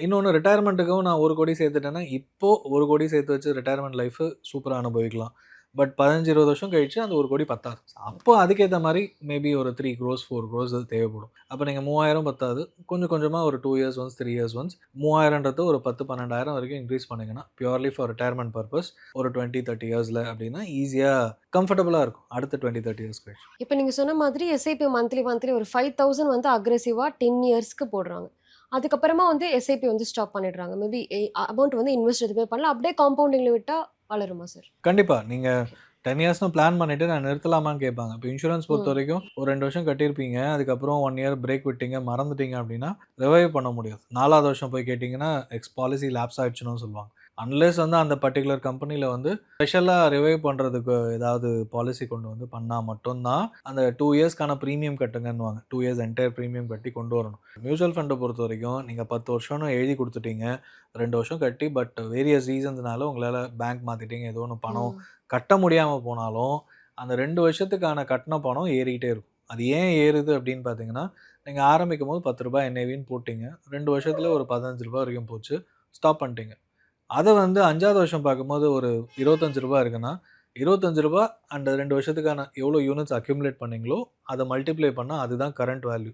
இன்னொன்னு ரிட்டயர்மென்ட்டுக்கும் நான் 1,00,00,000 சேர்த்துட்டேன்னா, இப்போ 1,00,00,000 சேர்த்து வச்சு ரிட்டயர்மென்ட் லைஃப் சூப்பரா அனுபவிக்கலாம். பட் 15, 20 வருஷம் கழிச்சு அந்த 1,00,00,000 பத்தாது. அப்போ அதுக்கேத்த மாரி மேபி ஒரு 3 க்ரோர்ஸ், 4 க்ரோர்ஸ் தேவைப்படும். அப்ப நீங்க 3,000 பத்தாது. கொஞ்சம் கொஞ்சமா ஒரு 2 இயர்ஸ் ஒன்ஸ், 3 இயர்ஸ் ஒன்ஸ் 3,000ன்றது ஒரு 10, 12,000 வரைக்கும் இன்கிரீஸ் பண்ணீங்கன்னா, பியூர்லி ஃபார் ரிட்டயர்மென்ட் பர்ப்பஸ் ஒரு 20, 30 இயர்ஸ்ல அப்டின்னா ஈஸியா கம்ஃபர்டபுளா இருக்கும். அடுத்த 20, 30 இயர்ஸ் கழிச்சு. இப்ப நீங்க சொன்ன மாதிரி எஸ்ஐபி மந்த்லி ஒரு 5,000 வந்து அக்ரெசிவா 10 இயர்ஸ்க்கு போடுறாங்க. அதுக்கப்புறமா வந்து எஸ்ஐபி வந்து ஸ்டாப் பண்ணிடுறாங்க. மேபி அமௌண்ட் வந்து இன்வெஸ்ட் எதுவுமே பண்ணல. அப்படியே காம்பவுண்டிங்ல விட்டா வளருமா சார்? கண்டிப்பா. நீங்க 10 இயர்ஸ்ன்னு பிளான் பண்ணிட்டு நான் நிறுத்தலாமான்னு கேட்பாங்க. இப்ப இன்சூரன்ஸ் ம். பொறுத்தவரைக்கும் ஒரு 2 வருஷம் கட்டியிருப்பீங்க. அதுக்கப்புறம் 1 இயர் பிரேக் விட்டீங்க, மறந்துட்டீங்க அப்டின்னா, ரிவைவ் பண்ண முடியாது. 4வது வருஷம் போய் கேட்டீங்கன்னா, பாலிசி லேப்ஸ் ஆயிடுச்சுன்னு சொல்லுவாங்க. அன்லெஸ் வந்து அந்த பர்ட்டிகுலர் கம்பெனில வந்து ஸ்பெஷலா ரிவைவ் பண்றதுக்கு ஏதாவது பாலிசி கொண்டு வந்து பண்ணா மட்டும் தான், அந்த 2 இயர்ஸ்க்கான பிரீமியம் கட்டுங்கன்னுவாங்க. 2 இயர்ஸ் என்டையர் பிரீமியம் கட்டி கொண்டு வரணும். மியூச்சுவல் ஃபண்ட பொறுத்தவரைக்கும் நீங்க 10 வருஷம்னு எழுதி குடுத்துட்டீங்க. 2 வருஷம் கட்டி பட் வேரியஸ் ரீசன்ஸ்னால உங்களால பேங்க் மாத்திட்டீங்க. ஏதோ ஒண்ணு பணம் ம். கட்ட முடியாம போனாலும், அந்த 2 வருஷத்துக்கான கட்டுன பணம் ஏறிக்கிட்டே இருக்கும். அது ஏன் ஏறுது அப்படின்னு பார்த்தீங்கன்னா, நீங்க ஆரம்பிக்கும்போது ரூ. 10 என்ஏவின்னு போட்டீங்க. 2 வருஷத்துல ஒரு ரூ. 15 வரைக்கும் போச்சு. ஸ்டாப் பண்ணிட்டீங்க. அத வந்து 5வது வருஷம் பார்க்கும்போது ஒரு ரூ. 25 இருக்குன்னா, ரூ. 25 அந்த 2 வருஷத்துக்கான எவ்வளோ யூனிட்ஸ் அக்யூமுலேட் பண்ணீங்களோ, அத மல்டிப்ளை பண்ணா அதுதான் கரண்ட் வேல்யூ.